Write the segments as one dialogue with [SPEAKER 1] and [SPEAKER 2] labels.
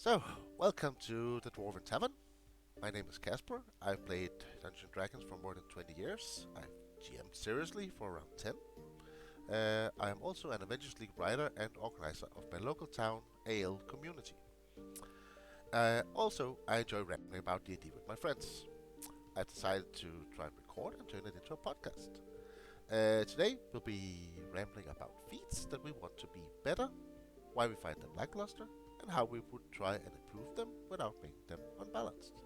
[SPEAKER 1] So, welcome to the Dwarven Tavern. My name is Casper. I've played Dungeons and Dragons for more than 20 years. I've GM'd seriously for around 10. I am also an Adventures League writer and organizer of my local town AL community. Also, I enjoy rambling about D&D with my friends. I decided to try and record and turn it into a podcast. Today, we'll be rambling about feats that we want to be better, why we find them lackluster, and how we would try and improve them without making them unbalanced.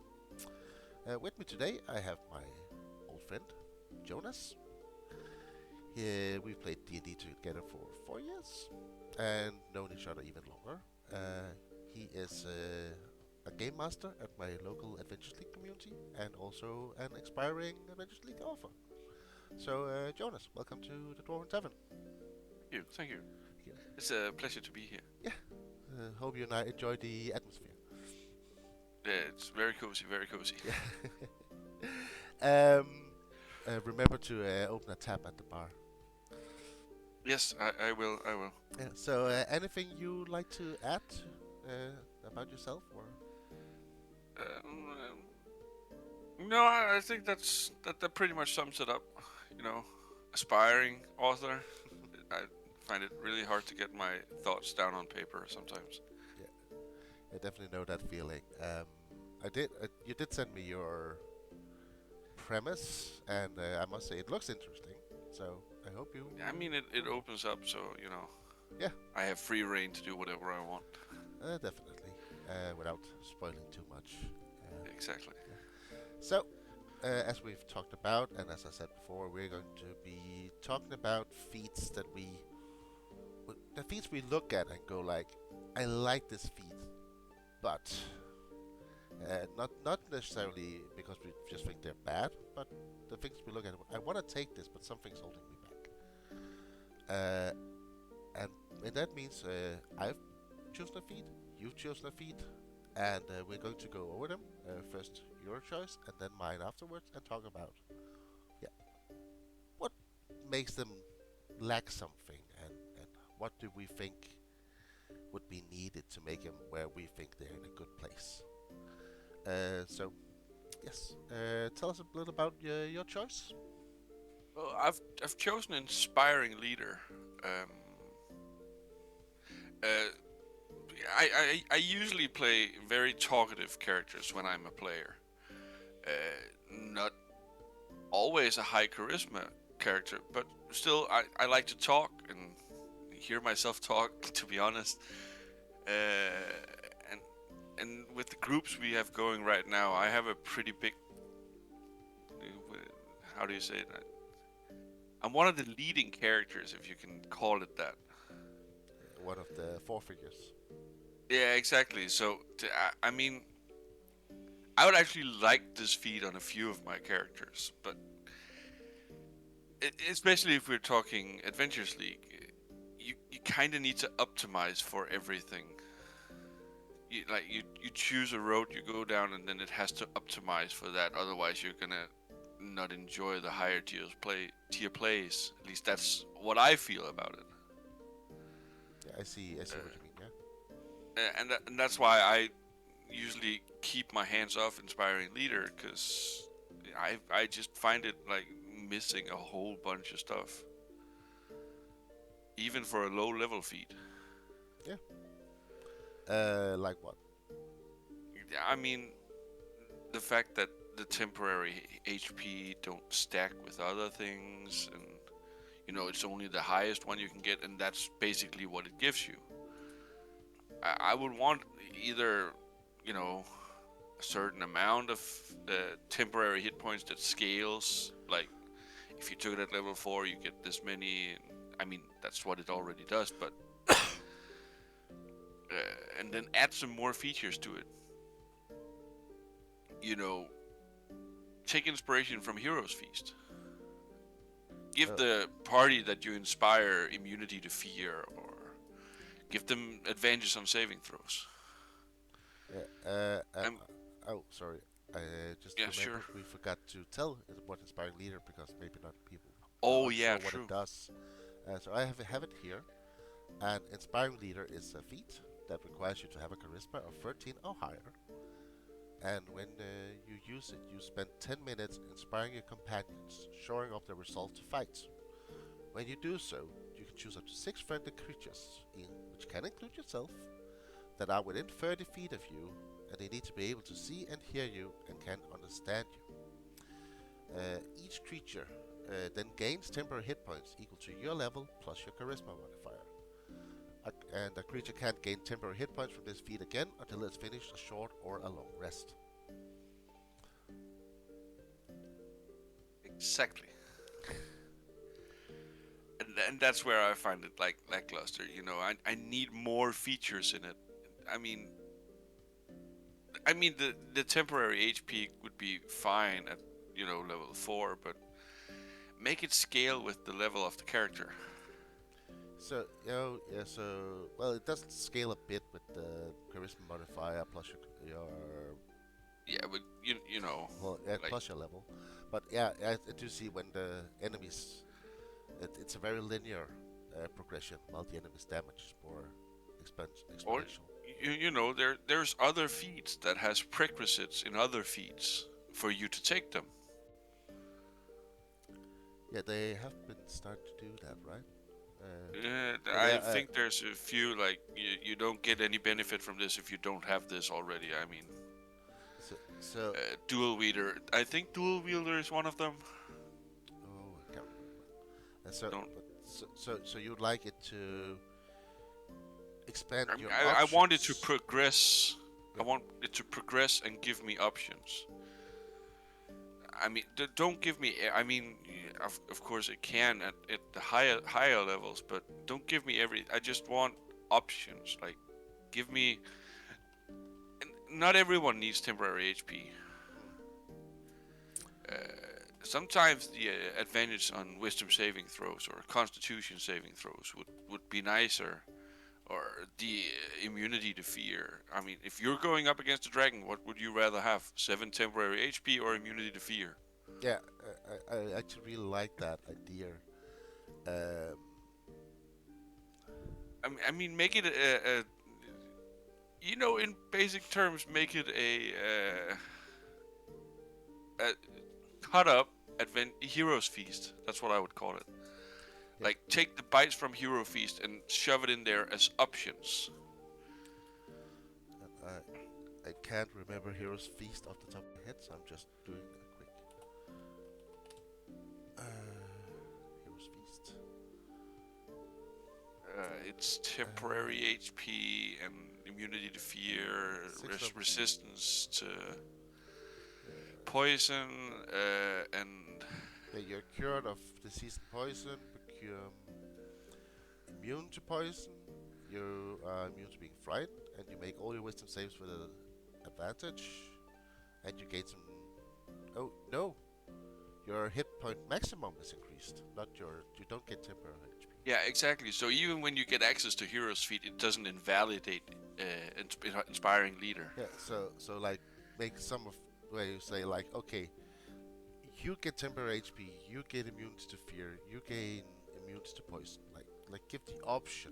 [SPEAKER 1] With me today, I have my old friend, Jonas. We've played D&D together for 4 years and known each other even longer. He is a game master at my local Adventures League community and also an aspiring Adventures League author. So, Jonas, welcome to the Dwarven Tavern.
[SPEAKER 2] Thank you.
[SPEAKER 1] Yeah.
[SPEAKER 2] It's a pleasure to be here.
[SPEAKER 1] Yeah. Hope you and I enjoy the atmosphere.
[SPEAKER 2] It's very cozy, very cozy.
[SPEAKER 1] Yeah. Remember to open a tab at the bar.
[SPEAKER 2] Yes, I will.
[SPEAKER 1] Yeah. So, anything you'd like to add about yourself, or?
[SPEAKER 2] No, I think that pretty much sums it up. Aspiring author. I find it really hard to get my thoughts down on paper sometimes.
[SPEAKER 1] Yeah, I definitely know that feeling. You did send me your premise, and I must say it looks interesting. So I hope you.
[SPEAKER 2] I mean, it opens up, so
[SPEAKER 1] Yeah.
[SPEAKER 2] I have free reign to do whatever I want.
[SPEAKER 1] Definitely, without spoiling too much.
[SPEAKER 2] Exactly.
[SPEAKER 1] So, as we've talked about, and as I said before, we're going to be talking about feats the feats we look at and go like, I like this feat, but not necessarily because we just think they're bad, but the things we look at, I want to take this, but something's holding me back. And that means I've chosen a feat, you've chosen a feat, and we're going to go over them. First your choice, and then mine afterwards, and talk about, yeah, what makes them lack something, and what do we think would be needed to make them where we think they're in a good place. So, yes, tell us a little about your choice.
[SPEAKER 2] Well, I've chosen inspiring leader. Uh, I usually play very talkative characters when I'm a player. Not always a high charisma character, but still I like to talk and hear myself talk. To be honest, and with the groups we have going right now, I have a pretty big. How do you say it? I'm one of the leading characters, if you can call it that.
[SPEAKER 1] One of the four figures.
[SPEAKER 2] Yeah, exactly. So, I mean, I would actually like this feat on a few of my characters, but especially if we're talking Adventures League, you kind of need to optimize for everything. You choose a road you go down, and then it has to optimize for that. Otherwise, you're gonna not enjoy the higher tier plays. At least that's what I feel about it.
[SPEAKER 1] Yeah, I see what you mean. Yeah.
[SPEAKER 2] And that's why I usually keep my hands off inspiring leader, because I just find it like missing a whole bunch of stuff, even for a low level feat.
[SPEAKER 1] Yeah. Like what?
[SPEAKER 2] I mean, the fact that the temporary HP don't stack with other things, and it's only the highest one you can get, and that's basically what it gives you. I would want either, a certain amount of temporary hit points that scales. Like, if you took it at level 4, you get this many. I mean, that's what it already does, but and then add some more features to it. Take inspiration from Heroes Feast. Give the party that you inspire immunity to fear, or give them advantage on saving throws.
[SPEAKER 1] Oh, sorry. I just
[SPEAKER 2] Yeah,
[SPEAKER 1] remembered
[SPEAKER 2] sure.
[SPEAKER 1] we forgot to tell what inspiring leader, because maybe not people
[SPEAKER 2] Oh,
[SPEAKER 1] are
[SPEAKER 2] yeah,
[SPEAKER 1] sure what
[SPEAKER 2] true.
[SPEAKER 1] it does. So I have it here. And inspiring leader is a feat that requires you to have a charisma of 13 or higher. And when you use it, you spend 10 minutes inspiring your companions, showing off their resolve to fight. When you do so, you can choose up to 6 friendly creatures, which can include yourself, that are within 30 feet of you, and they need to be able to see and hear you and can understand you. Each creature then gains temporary hit points equal to your level plus your charisma modifier. And a creature can't gain temporary hit points from this feat again until it's finished a short or a long rest.
[SPEAKER 2] Exactly. And that's where I find it like lackluster. You know, I need more features in it. I mean, the temporary HP would be fine at level 4, but make it scale with the level of the character.
[SPEAKER 1] So, well, it does scale a bit with the charisma modifier plus your
[SPEAKER 2] Yeah, but you know,
[SPEAKER 1] well, plus your level. But yeah, I do see when the enemies, it's a very linear progression, while the enemy's damage is more
[SPEAKER 2] or
[SPEAKER 1] exponential.
[SPEAKER 2] there's other feats that has prerequisites in other feats for you to take them.
[SPEAKER 1] Yeah, they have been starting to do that, right?
[SPEAKER 2] I think there's a few like you don't get any benefit from this if you don't have this already. I mean,
[SPEAKER 1] so
[SPEAKER 2] dual wielder. I think dual wielder is one of them.
[SPEAKER 1] oh, I can't remember. So you'd like it to expand your
[SPEAKER 2] I
[SPEAKER 1] options?
[SPEAKER 2] want it to progress. I want it to progress and give me options. I mean, don't give me. I mean, of course it can at the higher levels, but don't give me every. I just want options. Like, give me. Not everyone needs temporary HP. Sometimes the advantage on wisdom saving throws or constitution saving throws would be nicer, or the immunity to fear. I mean, if you're going up against a dragon, what would you rather have? 7 temporary HP or immunity to fear?
[SPEAKER 1] Yeah, I actually really like that idea. Um,
[SPEAKER 2] I mean, make it in basic terms, make it a cut up Heroes Feast. That's what I would call it.
[SPEAKER 1] Yeah.
[SPEAKER 2] Like, take the bites from Hero Feast and shove it in there as options.
[SPEAKER 1] I can't remember Heroes Feast off the top of my head, so I'm just doing a quick Heroes Feast.
[SPEAKER 2] It's temporary HP and immunity to fear, resistance to poison, and
[SPEAKER 1] Yeah, you're cured of disease and poison, become immune to poison, you are immune to being frightened, and you make all your wisdom saves with an advantage, and you gain some... Oh, no! Your hit point maximum is increased, not your... You don't get temporary HP.
[SPEAKER 2] yeah, exactly. So even when you get access to Heroes Feat, it doesn't invalidate Inspiring Leader.
[SPEAKER 1] Yeah, so like, make some of where you say like, okay, you get temporary HP, you get immunity to fear, you gain immunity to poison. Like give the option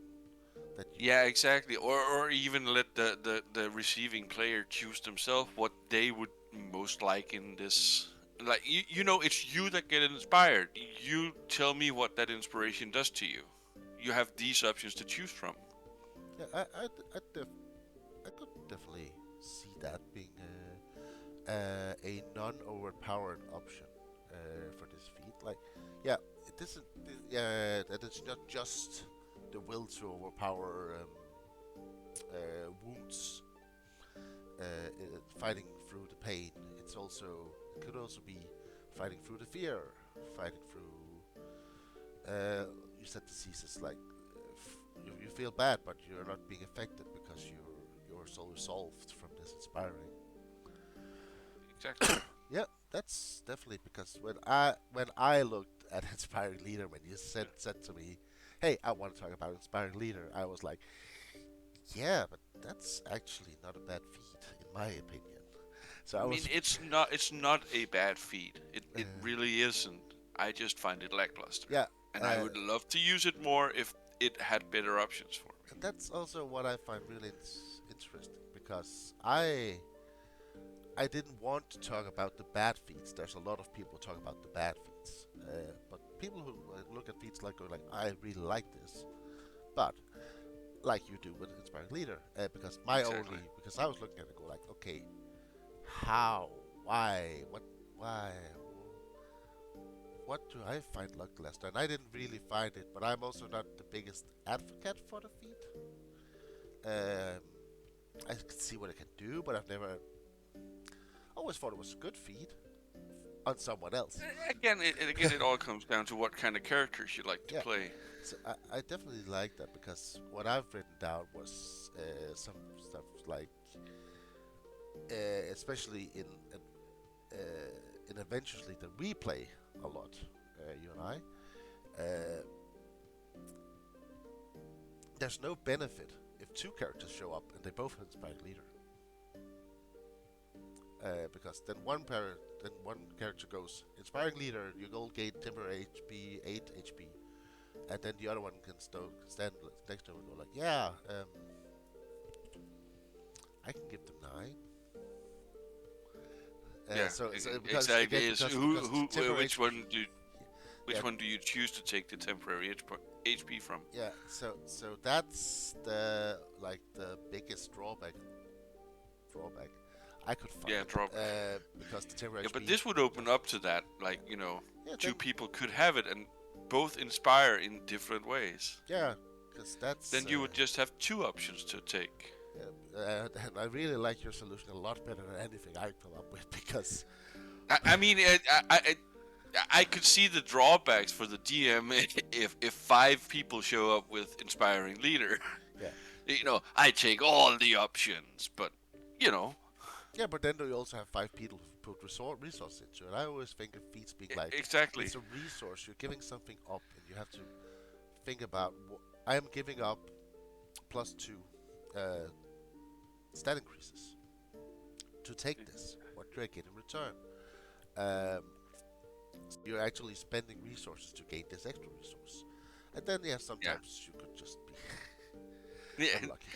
[SPEAKER 1] that you...
[SPEAKER 2] Yeah, exactly. Or even let the receiving player choose themselves what they would most like in this. Like, it's you that get inspired. You tell me what that inspiration does to you. You have these options to choose from.
[SPEAKER 1] Yeah, I could definitely see that being a non-overpowered option for this feat. Like, yeah, it isn't. Yeah, that it's not just the will to overpower wounds, fighting through the pain. It could also be fighting through the fear, fighting through. You said diseases like you feel bad, but you're not being affected because you're so resolved from this inspiring.
[SPEAKER 2] Exactly.
[SPEAKER 1] Yeah, that's definitely because when I looked at inspiring leader, when you said to me, "Hey, I want to talk about inspiring leader," I was like, "Yeah, but that's actually not a bad feat, in my opinion." So I
[SPEAKER 2] mean,
[SPEAKER 1] was,
[SPEAKER 2] it's not a bad feat. It really isn't. I just find it lackluster.
[SPEAKER 1] yeah,
[SPEAKER 2] And I would love to use it more if it had better options for me.
[SPEAKER 1] that's also what I find really interesting because I didn't want to talk about the bad feats. There's a lot of people talk about the bad feats, but people who look at feats like go like, I really like this, but like you do with Inspiring Leader,
[SPEAKER 2] Exactly.
[SPEAKER 1] because I was looking at it, go like, okay, how, why, why, what do I find lackluster? And I didn't really find it, but I'm also not the biggest advocate for the feat. Um, I can see what it can do, but I've never always thought it was a good feat on someone else.
[SPEAKER 2] Again, it all comes down to what kind of characters you like to
[SPEAKER 1] Yeah,
[SPEAKER 2] play.
[SPEAKER 1] so I definitely like that because what I've written down was some stuff like, especially in Adventures League that we play a lot, you and I. There's no benefit if two characters show up and they both have Inspired Leader, because then one character goes Inspiring Leader, you go gain temporary HP 8 HP, and then the other one can stand next to him and go like, yeah, I can give them 9.
[SPEAKER 2] Yeah,
[SPEAKER 1] Because
[SPEAKER 2] exactly. Is
[SPEAKER 1] because temporary
[SPEAKER 2] which one do
[SPEAKER 1] yeah,
[SPEAKER 2] which one do you choose to take the temporary HP from?
[SPEAKER 1] yeah. So that's the biggest drawback I could find.
[SPEAKER 2] Yeah, drop.
[SPEAKER 1] Because the temporary
[SPEAKER 2] Yeah, but
[SPEAKER 1] HP.
[SPEAKER 2] this would open up to that, like
[SPEAKER 1] Yeah,
[SPEAKER 2] two people could have it and both inspire in different ways.
[SPEAKER 1] yeah, because that's.
[SPEAKER 2] Then you would just have two options to take.
[SPEAKER 1] And I really like your solution a lot better than anything I come up with because.
[SPEAKER 2] I mean, I could see the drawbacks for the DM if 5 people show up with inspiring leader.
[SPEAKER 1] Yeah.
[SPEAKER 2] I take all the options, but you know,
[SPEAKER 1] Yeah, but then you also have 5 people who put resource into it. I always think of feats being like
[SPEAKER 2] exactly.
[SPEAKER 1] it's a resource. You're giving something up, and you have to think about. I am giving up +2 stat increases to take this. What do I get in return? Um, so you're actually spending resources to gain this extra resource, and then yeah,
[SPEAKER 2] Yeah.
[SPEAKER 1] sometimes you could just be
[SPEAKER 2] Yeah,
[SPEAKER 1] unlucky.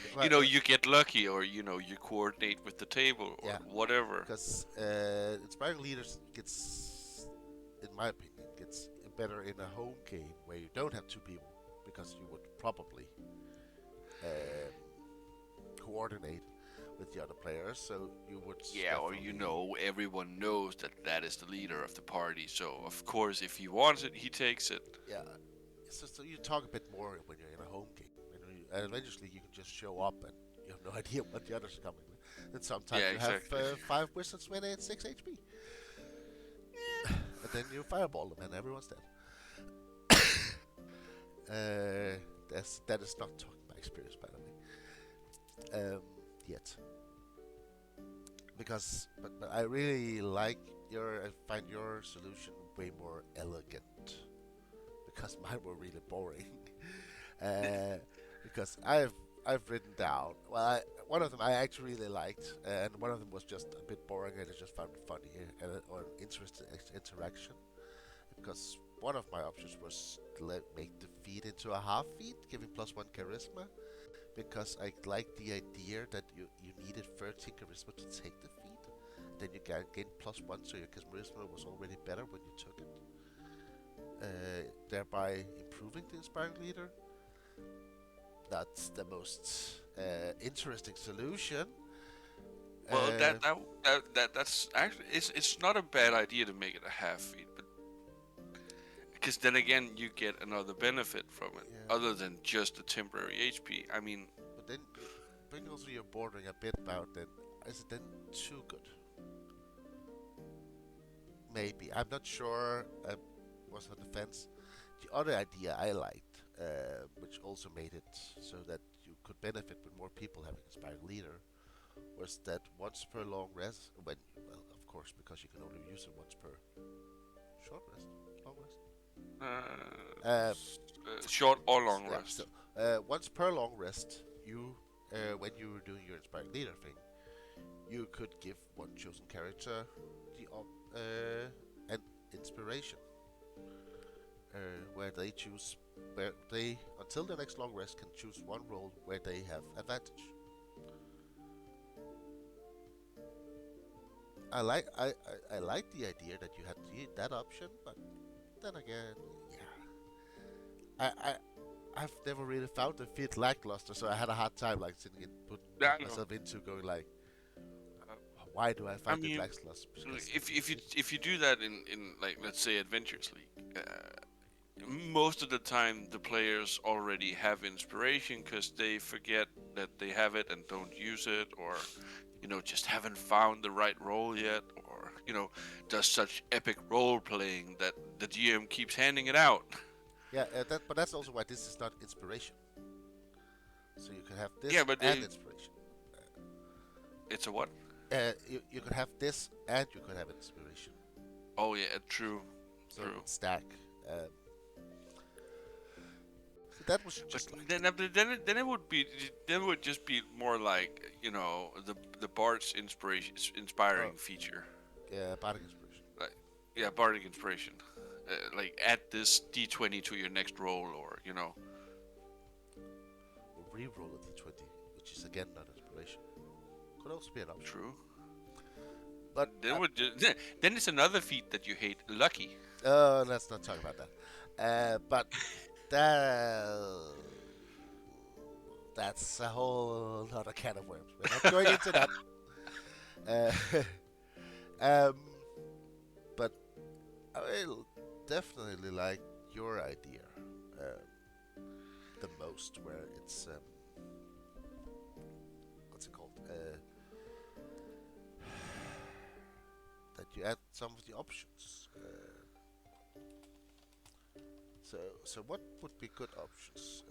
[SPEAKER 2] you get lucky, or you coordinate with the table, or
[SPEAKER 1] Yeah.
[SPEAKER 2] whatever.
[SPEAKER 1] Because inspiring leaders gets, in my opinion, gets better in a home game where you don't have 2 people, because you would probably um, coordinate with the other players. So you would
[SPEAKER 2] Yeah, or
[SPEAKER 1] definitely-
[SPEAKER 2] everyone knows that is the leader of the party. So of course, if he wants it, he takes it.
[SPEAKER 1] yeah. So you talk a bit more when you're in a home game. And eventually you can just show up and you have no idea what the others are coming with. And sometimes
[SPEAKER 2] Yeah,
[SPEAKER 1] you
[SPEAKER 2] exactly.
[SPEAKER 1] have 5 wizards when they at 6 HP. And then you fireball them and everyone's dead. That is not talking by experience, by the way. Yet. But I really I find your solution way more elegant. Because mine were really boring. Because I've written down. Well, one of them I actually really liked, and one of them was just a bit boring, and I just found it funny or an interesting interaction. Because one of my options was to make the feat into a half feat, giving +1 charisma. Because I liked the idea that you needed 13 charisma to take the feat. Then you gain +1, so your charisma was already better when you took it. Thereby improving the inspiring leader. That's the most interesting solution.
[SPEAKER 2] Well, that's actually it's not a bad idea to make it a half feat, but because then again you get another benefit from it
[SPEAKER 1] Yeah.
[SPEAKER 2] other than just the temporary HP. I mean,
[SPEAKER 1] But then also you're bordering a bit about then. Is it then too good? Maybe. I'm not sure. Was on the fence. The other idea I liked, which also made it so that you could benefit with more people having inspired leader, was that once per long rest, of course, because you can only use it once per short rest, long rest.
[SPEAKER 2] short or long
[SPEAKER 1] Yeah,
[SPEAKER 2] rest.
[SPEAKER 1] so once per long rest, when you were doing your inspired leader thing, you could give one chosen character an inspiration. where they choose, where they until the next long rest can choose one role where they have advantage. I like the idea that you had that option, but then again, yeah, I've never really found the fit lackluster, so I had a hard time like sitting and
[SPEAKER 2] I
[SPEAKER 1] putting
[SPEAKER 2] know.
[SPEAKER 1] myself into going like, why do I
[SPEAKER 2] I
[SPEAKER 1] find it
[SPEAKER 2] mean,
[SPEAKER 1] lackluster? Because
[SPEAKER 2] if you do that in like let's say Adventures League, most of the time the players already have inspiration because they forget that they have it and don't use it, or just haven't found the right role yet, or does such epic role playing that the GM keeps handing it out.
[SPEAKER 1] yeah, but that's also why this is not inspiration. So you can have
[SPEAKER 2] Yeah,
[SPEAKER 1] this
[SPEAKER 2] but
[SPEAKER 1] and inspiration.
[SPEAKER 2] it's a what?
[SPEAKER 1] You could have this and you could have inspiration.
[SPEAKER 2] Oh yeah, true,
[SPEAKER 1] So it
[SPEAKER 2] true.
[SPEAKER 1] would stack. Um, so that was
[SPEAKER 2] But
[SPEAKER 1] just like
[SPEAKER 2] then it would be then it would just be more like the Bard's
[SPEAKER 1] oh
[SPEAKER 2] inspiring feature.
[SPEAKER 1] yeah, bardic inspiration.
[SPEAKER 2] Like, yeah, bardic inspiration. Like add this D20 to your next roll, or
[SPEAKER 1] Or re-roll a d20, which is again not inspiration. Could also be an option.
[SPEAKER 2] true.
[SPEAKER 1] But
[SPEAKER 2] Then it's another feat that you hate, lucky.
[SPEAKER 1] let's not talk about that. But that that's a whole other can of worms. We're not going into that. Uh, um, but I definitely like your idea the most, where it's what's it called? That you add some of the options. So what would be good options?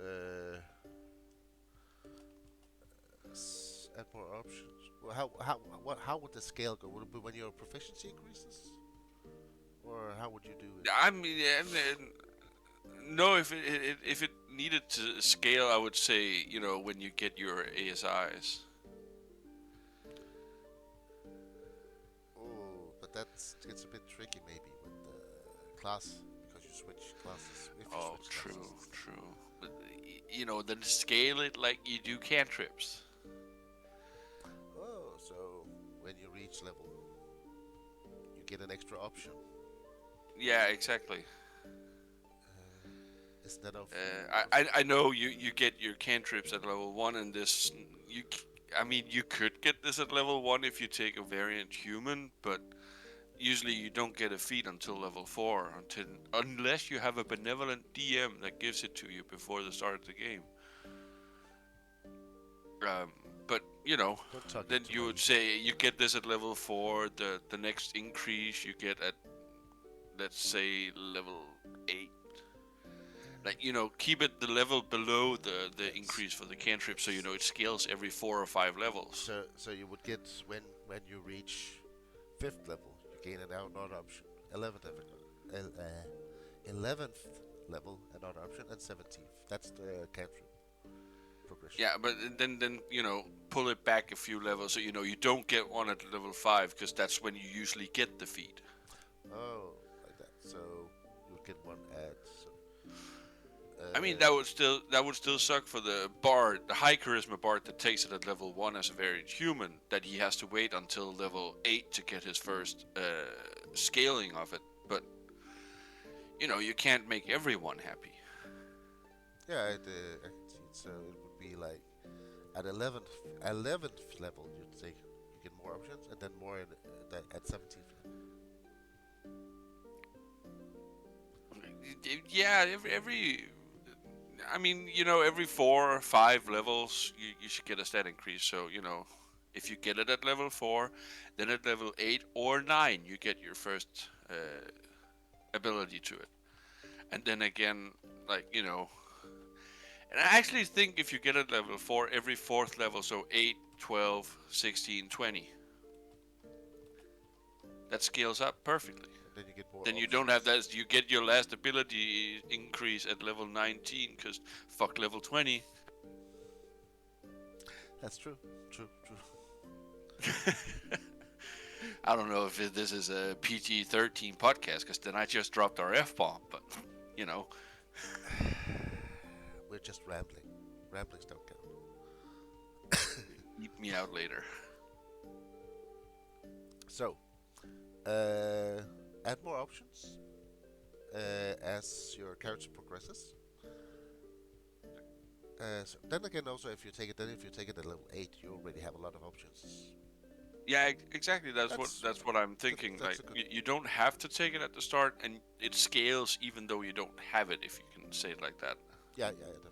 [SPEAKER 1] Add more options. Well, how would the scale go? Would it be when your proficiency increases, or how would you do it?
[SPEAKER 2] I mean, no. If it needed to scale, I would say when you get your ASIs.
[SPEAKER 1] Oh, but that gets a bit tricky maybe with the class because you switch classes. If you
[SPEAKER 2] Oh,
[SPEAKER 1] switch
[SPEAKER 2] true,
[SPEAKER 1] classes.
[SPEAKER 2] true. But then scale it like you do cantrips.
[SPEAKER 1] Oh, so when you reach level, you get an extra option
[SPEAKER 2] Yeah, exactly.
[SPEAKER 1] instead of.
[SPEAKER 2] I know you get your cantrips at level 1, and this I mean you could get this at level 1 if you take a variant human, but usually you don't get a feat until level 4, unless you have a benevolent DM that gives it to you before the start of the game. But
[SPEAKER 1] Don't talk
[SPEAKER 2] then
[SPEAKER 1] into
[SPEAKER 2] you
[SPEAKER 1] my
[SPEAKER 2] would say you get this at level 4. The next increase you get at, let's say, level 8. Like keep it the level below the increase for the cantrip, so it scales every 4 or 5 levels.
[SPEAKER 1] So you would get when you reach 5th level, you gain an another option. 11th level another option, and 17th. That's the cantrip progression.
[SPEAKER 2] Yeah, but then pull it back a few levels, so you don't get one at level 5, because that's when you usually get the feat.
[SPEAKER 1] Oh, like that. So you would get one add. So,
[SPEAKER 2] I mean, that would still suck for the bard, the high charisma bard that takes it at level 1 as a variant human, that he has to wait until level 8 to get his first scaling of it. But you can't make everyone happy.
[SPEAKER 1] yeah, I can see it. So it would be like at 11th level, you'd say you get more options, and then more at 17th.
[SPEAKER 2] Yeah, every I mean, every 4 or 5 levels, you should get a stat increase. So, if you get it at level 4, then at level 8 or 9, you get your first ability to it. And then again, like, and I actually think if you get it at level 4, every 4th level, so 8, 12, 16, 20, that scales up perfectly.
[SPEAKER 1] Then you get more.
[SPEAKER 2] Then you
[SPEAKER 1] options.
[SPEAKER 2] don't have that. You get your last ability increase at level 19, because fuck level 20.
[SPEAKER 1] That's true. True.
[SPEAKER 2] I don't know if this is a PG-13 podcast, because then I just dropped our F-bomb, but You know,
[SPEAKER 1] We're just rambling. Ramblings don't count.
[SPEAKER 2] eat me out later.
[SPEAKER 1] So, add more options as your character progresses. So then again, also if you take it at level 8, you already have a lot of options.
[SPEAKER 2] Yeah, exactly.
[SPEAKER 1] That's
[SPEAKER 2] That's what I'm thinking.
[SPEAKER 1] that's
[SPEAKER 2] Like
[SPEAKER 1] a good.
[SPEAKER 2] you don't have to take it at the start, and it scales even though you don't have it. If you can say it like that.
[SPEAKER 1] Yeah, definitely.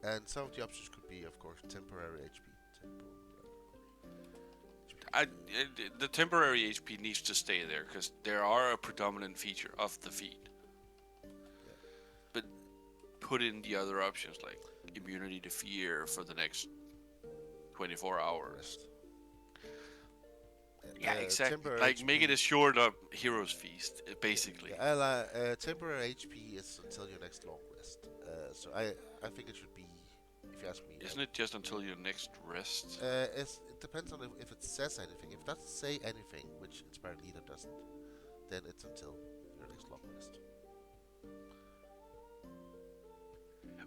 [SPEAKER 1] And some of the options could be, of course, temporary HP.
[SPEAKER 2] The temporary HP needs to stay there because there are a predominant feature of the feat.
[SPEAKER 1] Yeah.
[SPEAKER 2] But put in the other options like immunity to fear for the next 24 hours. Yeah, exactly. Like
[SPEAKER 1] HP.
[SPEAKER 2] make it a short up hero's feast, basically.
[SPEAKER 1] Yeah, temporary HP is until your next long rest. So I think it should be, if you ask me.
[SPEAKER 2] Isn't it just until your next rest?
[SPEAKER 1] It depends on if it says anything. If it doesn't say anything, which Inspired Leader doesn't, then it's until your next long rest.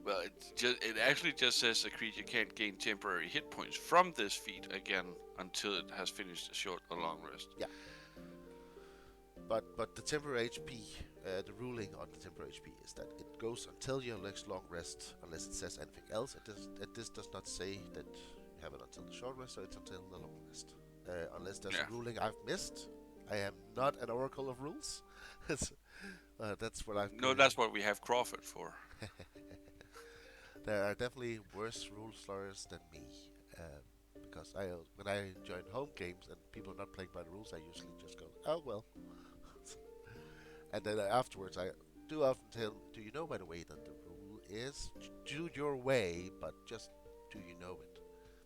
[SPEAKER 2] Well, it actually just says a creature can't gain temporary hit points from this feat again until it has finished a short or long rest.
[SPEAKER 1] Yeah. But the temporary HP, the ruling on the temporary HP is that it goes until your next long rest, unless it says anything else. This does not say that you have it until the short rest, so it's until the long rest. Unless there's a ruling I've missed. I am not an oracle of rules. That's what I've.
[SPEAKER 2] No, that's what we have Crawford for.
[SPEAKER 1] There are definitely worse rule lawyers than me. Because when I join home games and people are not playing by the rules, I usually just go, oh well. And then afterwards, I do often tell, do you know, by the way, that the rule is do your way, but just do you know it?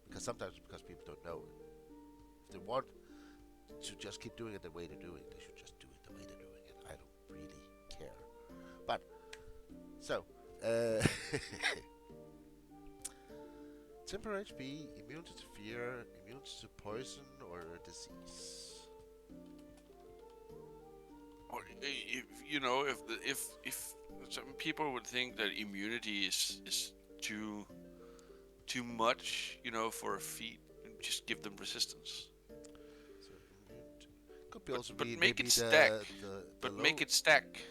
[SPEAKER 1] Because sometimes people don't know it. If they want to just keep doing it the way they're doing it, they should just do it the way they're doing it. I don't really care. But, so, temporary HP, immunity to fear, immunity to poison or disease.
[SPEAKER 2] Or if some people would think that immunity is too much, for a feat, just give them resistance.
[SPEAKER 1] So could be also
[SPEAKER 2] but
[SPEAKER 1] be
[SPEAKER 2] make
[SPEAKER 1] maybe
[SPEAKER 2] it stack.
[SPEAKER 1] the
[SPEAKER 2] Make it stack.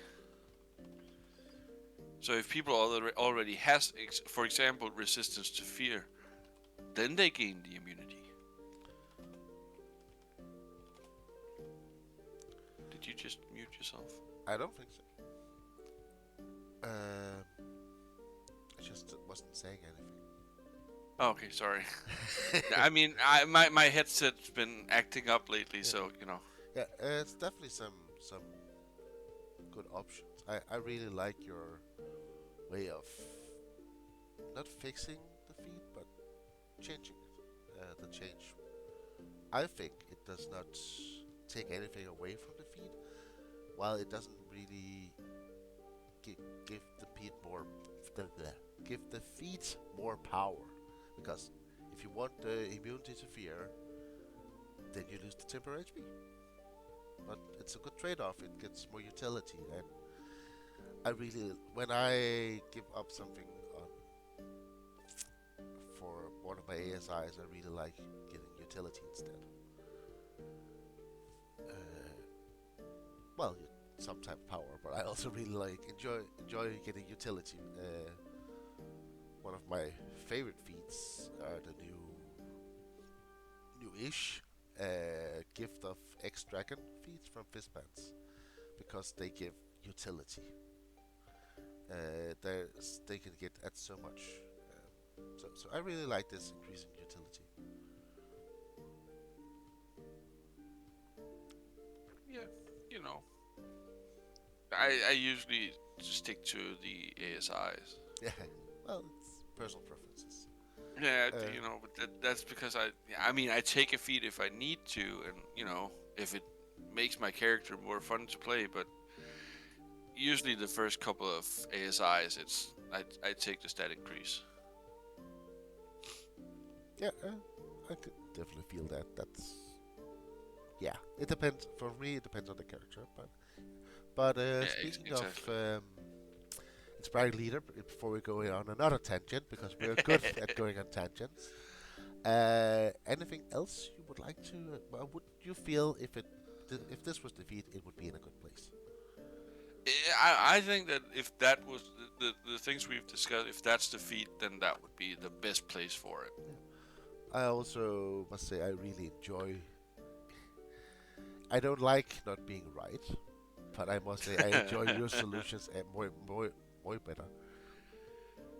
[SPEAKER 2] So if people already has, for example, resistance to fear, then they gain the immunity. Did you just mute yourself?
[SPEAKER 1] I don't think so. I just wasn't saying anything.
[SPEAKER 2] Oh, okay, sorry. I mean, my headset's been acting up lately, so
[SPEAKER 1] Yeah, it's definitely some good options. I really like your way of not fixing the feed, but changing it. The change. I think it does not take anything away from the feed, while it doesn't really give the feed more give the feed more power. Because if you want the immunity to fear, then you lose the temporary HP. But it's a good trade-off. It gets more utility, and I really, when I give up something for one of my ASIs, I really like getting utility instead. Well, some type of power, but I also really like enjoy getting utility. One of my favorite feats are the new-ish Gift of X-Dragon feats from Fistbands, because they give utility. They can get at so much. So I really like this increasing utility.
[SPEAKER 2] Yeah, I usually stick to the ASIs.
[SPEAKER 1] Yeah, well, it's personal preferences.
[SPEAKER 2] Yeah, but that's because I take a feat if I need to, and if it makes my character more fun to play. But usually the first couple of ASIs, I take the stat increase.
[SPEAKER 1] Yeah, I could definitely feel that. It depends. For me, it depends on the character, but But
[SPEAKER 2] Yeah,
[SPEAKER 1] speaking of
[SPEAKER 2] exactly.
[SPEAKER 1] inspiring leader, before we go on another tangent, because we're good at going on tangents. Anything else you would like to? Would you feel if this was defeat, it would be in a good place?
[SPEAKER 2] I think that if that was the things we've discussed, if that's defeat, then that would be the best place for it.
[SPEAKER 1] Yeah. I also must say I really enjoy. I don't like not being right, but I must say I enjoy your solutions and more better.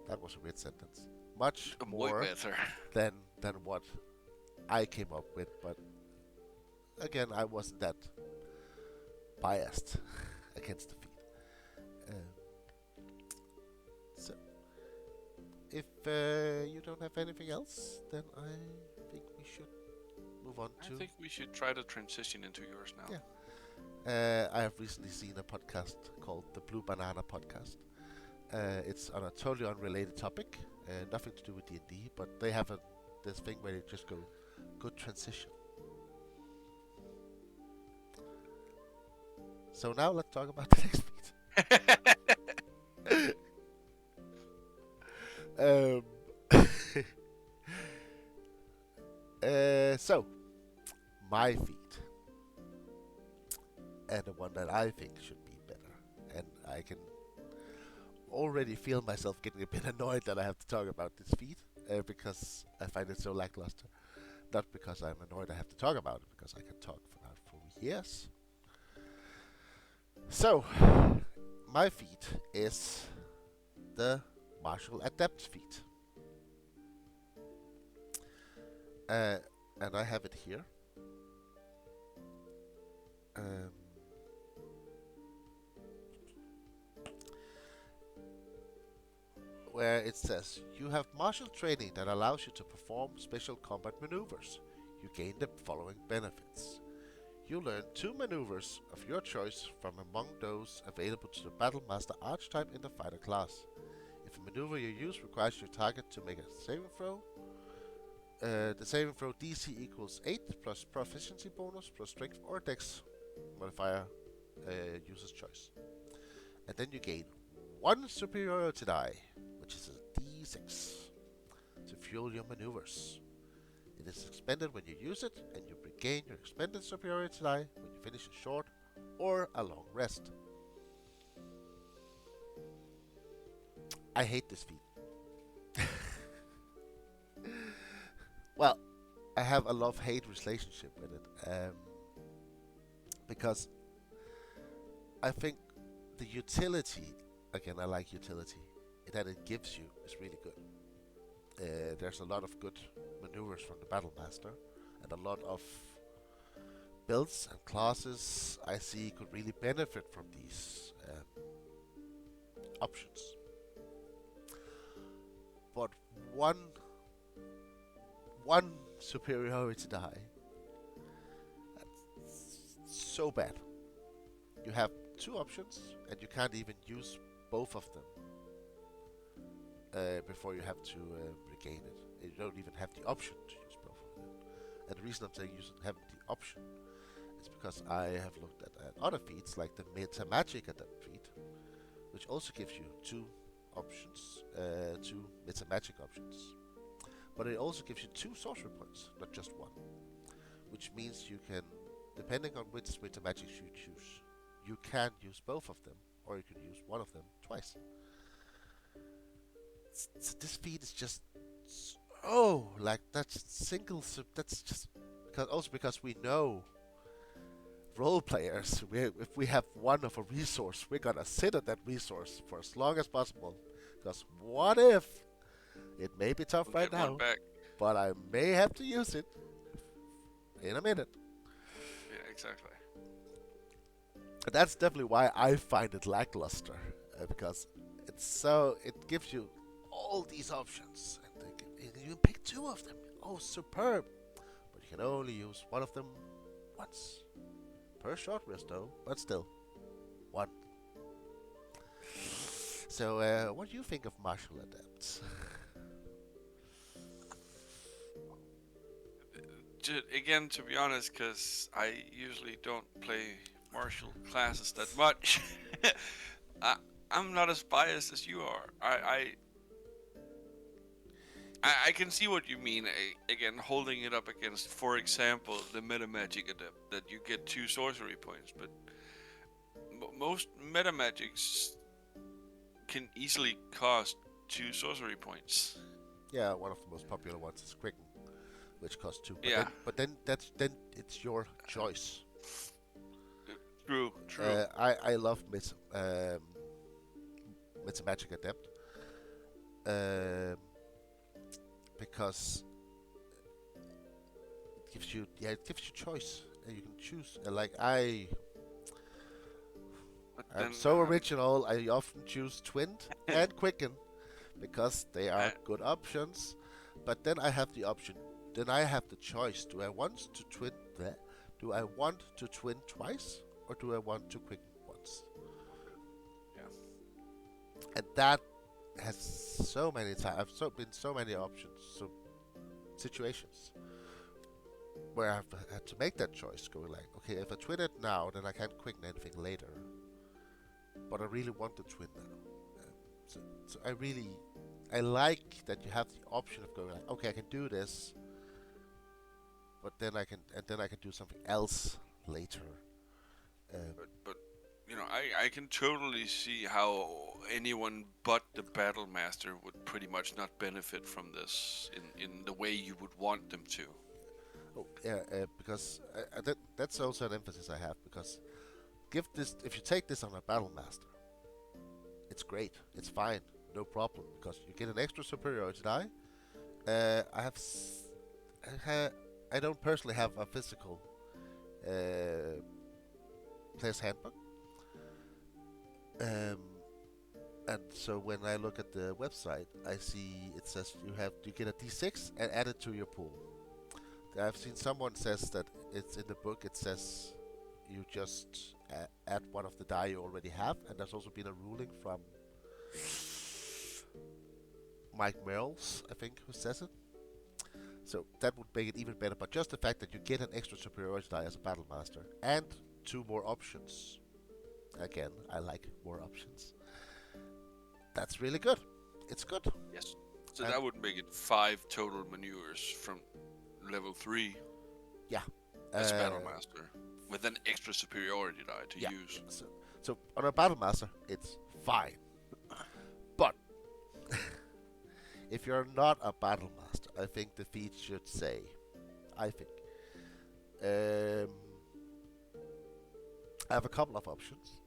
[SPEAKER 1] That was a weird sentence. Much
[SPEAKER 2] Way
[SPEAKER 1] more
[SPEAKER 2] better.
[SPEAKER 1] than what I came up with, but again, I wasn't that biased against defeat. So, if you don't have anything else, then I think we should move on
[SPEAKER 2] I
[SPEAKER 1] to.
[SPEAKER 2] think we should try to transition into yours now.
[SPEAKER 1] Yeah. I have recently seen a podcast called the Blue Banana Podcast. It's on a totally unrelated topic, nothing to do with D&D, but they have this thing where they just go, good transition. So now let's talk about the next feat. So, my feat, and the one that I think should be better, and I can already feel myself getting a bit annoyed that I have to talk about this feat, because I find it so lackluster. Not because I'm annoyed I have to talk about it, because I can talk about it for years. So, my feat is the Martial Adept feat. And I have it here. Where it says, you have martial training that allows you to perform special combat maneuvers. You gain the following benefits. You learn 2 maneuvers of your choice from among those available to the Battle Master archetype in the fighter class. If a maneuver you use requires your target to make a saving throw, the saving throw DC equals 8 plus proficiency bonus plus strength or dex modifier, user's choice. And then you gain 1 superiority die, which is a D6, to fuel your maneuvers. It is expended when you use it, and you regain your expended superiority die when you finish a short or a long rest. I hate this feat. Well, I have a love-hate relationship with it, because I think the utility, again, I like utility, that it gives you is really good. There's a lot of good maneuvers from the Battle Master, and a lot of builds and classes I see could really benefit from these options. But one superiority die, that's so bad. You have 2 options, and you can't even use both of them before you have to regain it. You don't even have the option to use both of them. And the reason I'm saying you shouldn't have the option is because I have looked at other feats, like the Meta Magic Adept feat, which also gives you 2 options, 2 Meta Magic options. But it also gives you 2 sorcery points, not just 1. Which means you can, depending on which Meta Magic you choose, you can use both of them, or you can use one of them twice. So this feat is just, like that's single. That's just because we know role players. If we have one of a resource, we're gonna sit on that resource for as long as possible. Because what if it may be tough
[SPEAKER 2] We'll
[SPEAKER 1] right
[SPEAKER 2] get one
[SPEAKER 1] now,
[SPEAKER 2] back.
[SPEAKER 1] but I may have to use it in a minute.
[SPEAKER 2] Yeah, exactly.
[SPEAKER 1] And that's definitely why I find it lackluster, because it gives you all these options, and you pick 2 of them. Oh, superb! But you can only use one of them once per short rest, though. But still, 1. So, what do you think of martial adepts?
[SPEAKER 2] Again, to be honest, because I usually don't play martial classes that much. I, I'm not as biased as you are. I can see what you mean. Again, holding it up against, for example, the meta magic adept, that you get 2 sorcery points, but most meta magics can easily cost 2 sorcery points.
[SPEAKER 1] Yeah, one of the most popular ones is Quicken, which costs 2.
[SPEAKER 2] Yeah,
[SPEAKER 1] But then it's your choice.
[SPEAKER 2] true.
[SPEAKER 1] I love Magic Adept because it gives you choice and you can choose.
[SPEAKER 2] But
[SPEAKER 1] I'm
[SPEAKER 2] then,
[SPEAKER 1] so original. I often choose Twint and Quicken because they are good options. But then I have the option. Then I have the choice. Do I want to twin that? Do I want to twin twice, or do I want to quicken once?
[SPEAKER 2] yeah,
[SPEAKER 1] And that has so many times. Been so many options, so situations where I've had to make that choice. Going like, okay, if I twin it now, then I can't quicken anything later. But I really want to twin now. So I like that you have the option of going like, okay, I can do this, but then I can do something else later.
[SPEAKER 2] but you know, I can totally see how anyone but the battle master would pretty much not benefit from this in the way you would want them to.
[SPEAKER 1] Oh yeah, because that's also an emphasis I have because if you take this on a battle master, it's great, it's fine, no problem because you get an extra superiority die. I have I don't personally have a physical player's handbook. And so when I look at the website, I see it says you get a D6 and add it to your pool. I've seen someone says that it's in the book. It says you just add one of the die you already have, and there's also been a ruling from Mike Merrills, I think, who says it. So that would make it even better. But just the fact that you get an extra superiority die as a battle master and 2 more options. Again, I like more options. That's really good. It's good.
[SPEAKER 2] Yes. So
[SPEAKER 1] And
[SPEAKER 2] that would make it 5 total maneuvers from level 3
[SPEAKER 1] yeah,
[SPEAKER 2] as battle master with an extra superiority die to
[SPEAKER 1] yeah.
[SPEAKER 2] use.
[SPEAKER 1] So on a battle master, it's fine. But if you're not a battle master, I think the Feats should say, I think, I have a couple of options.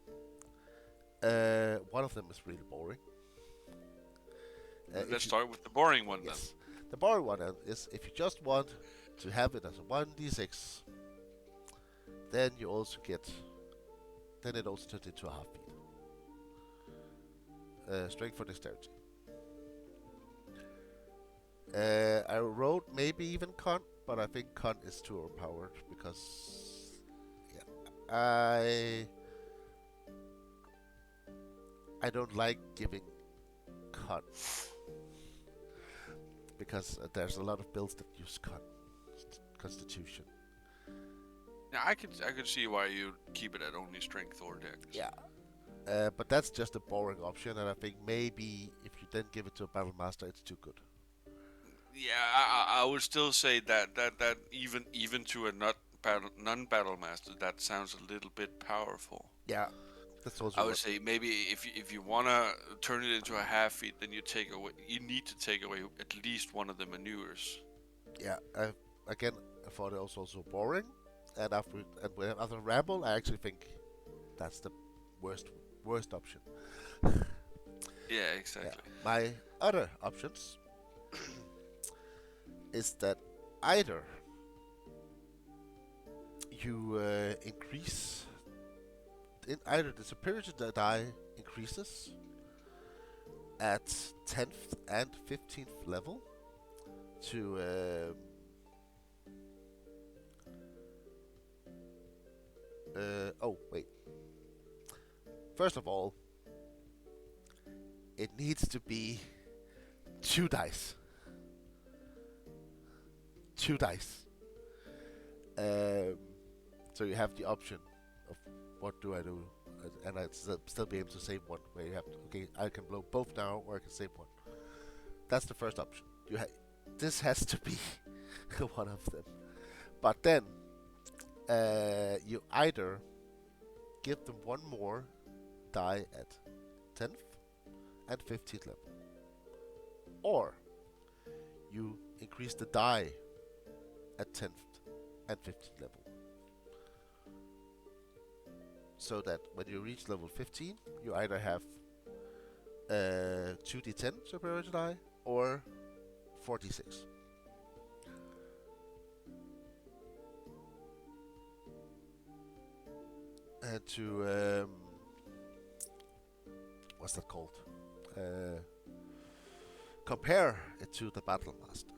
[SPEAKER 1] One of them is really boring.
[SPEAKER 2] Let's start with the boring one then.
[SPEAKER 1] Yes. The boring one is if you just want to have it as a 1d6, then you also get, then it also turns into a half feat. Strength for dexterity. I wrote maybe even con, but I think con is too overpowered because I don't like giving con because there's a lot of builds that use con constitution.
[SPEAKER 2] Yeah, I could see why you keep it at only strength or dex.
[SPEAKER 1] Yeah. But that's just a boring option, and I think maybe if you then give it to a battle master, it's too good.
[SPEAKER 2] Yeah, I would still say that even to a non-battle master, that sounds a little bit powerful.
[SPEAKER 1] Yeah, that's also.
[SPEAKER 2] I would say maybe if you wanna turn it into a half feat, then you need to take away at least one of the maneuvers.
[SPEAKER 1] Yeah, I thought it was also boring, and after ramble, I actually think that's the worst option.
[SPEAKER 2] Yeah, exactly.
[SPEAKER 1] Yeah. My other options is that either you increase either the superiority die increases at 10th and 15th level to oh wait, first of all it needs to be 2 dice. 2 dice. So you have the option of what do I do? And I'd still be able to save one. Where you have to, okay, I can blow both now, or I can save one. That's the first option. This has to be one of them. But then you either give them one more die at 10th and 15th level, or you increase the die at 10th and 15th level, so that when you reach level 15, you either have 2d10 superiority die or 46. And to what's that called? Compare it to the Battle Master,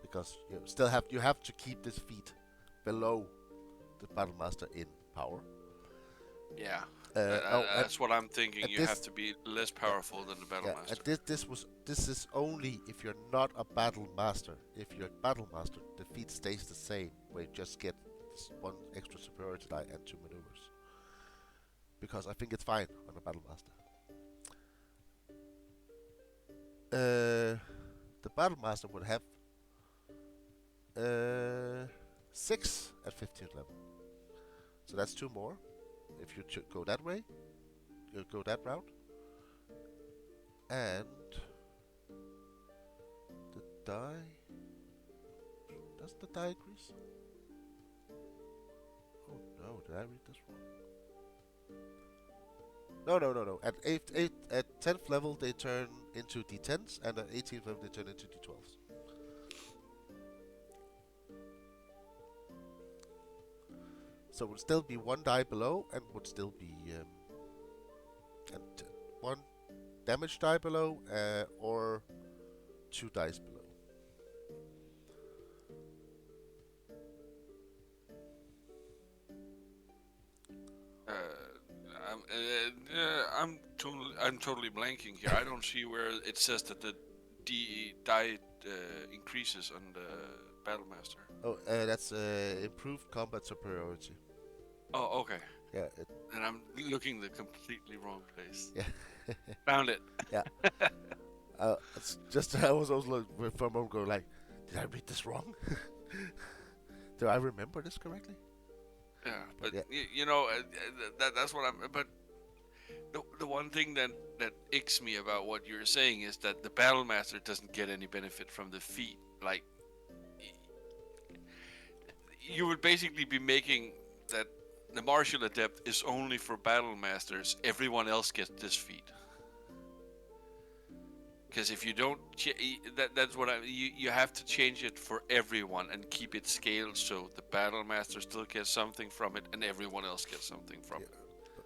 [SPEAKER 1] because you have to keep this feat below the Battle Master in power.
[SPEAKER 2] Yeah, that's what I'm thinking. You have to be less powerful than the Battle Master.
[SPEAKER 1] And this is only if you're not a Battle Master. If you're a Battle Master, the feat stays the same, where you just get one extra superiority die and 2 maneuvers. Because I think it's fine on a Battle Master. The Battle Master would have 6 at 15th level. So that's 2 more. If you go that way, you go that route. And the die... Does the die increase? Oh no, did I read this wrong? No. At 10th level they turn into D10s, and at 18th level they turn into D12s. So it would still be 1 die below, and would still be 1 damage die below, or 2 dice below.
[SPEAKER 2] I'm totally blanking here. I don't see where it says that the die increases on the Battlemaster.
[SPEAKER 1] Oh, that's improved combat superiority.
[SPEAKER 2] Oh, okay.
[SPEAKER 1] Yeah.
[SPEAKER 2] And I'm looking the completely wrong place.
[SPEAKER 1] Yeah.
[SPEAKER 2] Found it.
[SPEAKER 1] Yeah. It's just I was also for a moment going like, did I read this wrong? Do I remember this correctly?
[SPEAKER 2] Yeah, but that's what I'm. But the one thing that icks me about what you're saying is that the Battlemaster doesn't get any benefit from the feat. Like, you would basically be making that the Martial Adept is only for Battlemasters. Everyone else gets this feat. Because if you don't, that's what you have to change it for everyone and keep it scaled so the Battlemaster still gets something from it and everyone else gets something from it.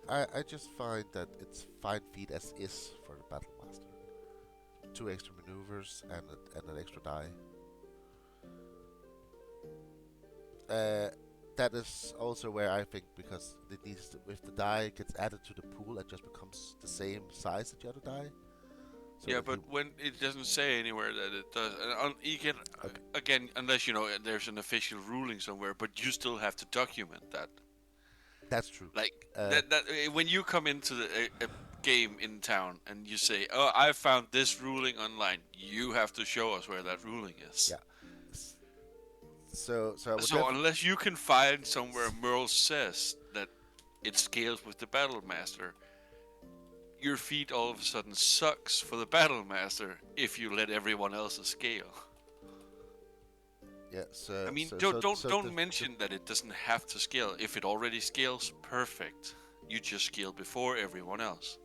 [SPEAKER 1] I just find that it's fine feat as is for the Battlemaster. 2 extra maneuvers and an extra die. That is also where I think, because it needs to, if the die gets added to the pool, it just becomes the same size as the other die.
[SPEAKER 2] So yeah, but when it doesn't say anywhere that it does, you can again, unless there's an official ruling somewhere, but you still have to document that.
[SPEAKER 1] That's true.
[SPEAKER 2] Like that when you come into a game in town and you say, "Oh, I found this ruling online," you have to show us where that ruling is.
[SPEAKER 1] Yeah. So
[SPEAKER 2] unless you can find somewhere Merle says that it scales with the Battlemaster, your feat all of a sudden sucks for the Battlemaster if you let everyone else scale.
[SPEAKER 1] Yeah, so
[SPEAKER 2] I mean, don't mention that it doesn't have to scale. If it already scales, perfect. You just scale before everyone else.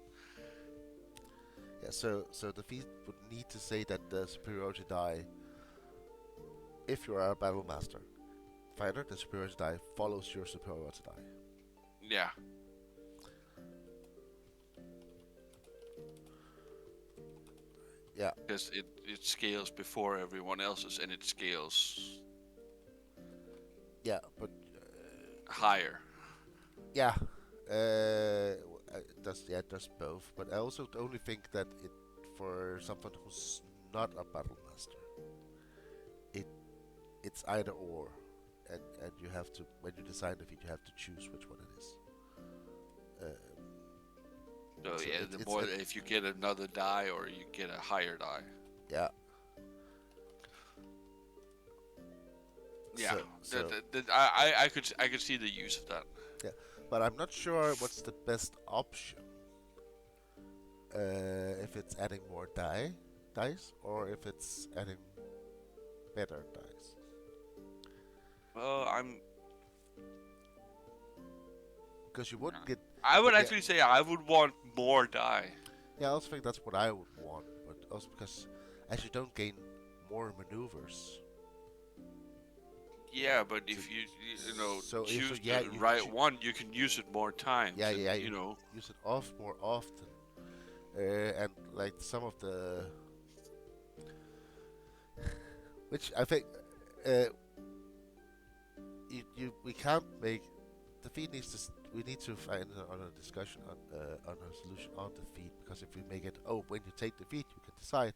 [SPEAKER 1] Yeah, so the feat would need to say that the superiority die, if you are a Battlemaster fighter, the superiority die follows your superiority die.
[SPEAKER 2] Yeah.
[SPEAKER 1] Yeah.
[SPEAKER 2] Because it scales before everyone else's, and it scales.
[SPEAKER 1] Yeah, but
[SPEAKER 2] higher.
[SPEAKER 1] Yeah. It does both. But I also only think that it, for someone who's not a Battlemaster, it's either or, and you have to, when you design the feat, you have to choose which one it is.
[SPEAKER 2] So
[SPEAKER 1] So
[SPEAKER 2] yeah,
[SPEAKER 1] it,
[SPEAKER 2] the
[SPEAKER 1] it's
[SPEAKER 2] more
[SPEAKER 1] it,
[SPEAKER 2] if you get another die or you get a higher die.
[SPEAKER 1] yeah.
[SPEAKER 2] Yeah,
[SPEAKER 1] So
[SPEAKER 2] I could see the use of that.
[SPEAKER 1] yeah, but I'm not sure what's the best option. If it's adding more dice, or if it's adding better dice.
[SPEAKER 2] Well,
[SPEAKER 1] Because you wouldn't get.
[SPEAKER 2] I would
[SPEAKER 1] Yeah,
[SPEAKER 2] actually say I would want more die.
[SPEAKER 1] yeah, I also think that's what I would want, but also because as you don't gain more maneuvers.
[SPEAKER 2] Yeah, but
[SPEAKER 1] So,
[SPEAKER 2] if you
[SPEAKER 1] so
[SPEAKER 2] choose
[SPEAKER 1] yeah,
[SPEAKER 2] the right one, you can use it more times,
[SPEAKER 1] yeah,
[SPEAKER 2] and
[SPEAKER 1] yeah,
[SPEAKER 2] you
[SPEAKER 1] you
[SPEAKER 2] know.
[SPEAKER 1] use it more often, and like some of the, which I think, uh, we can't make the feed needs to. We need to find on a discussion on a solution on the feed, because if we make it, when you take the feed you can decide,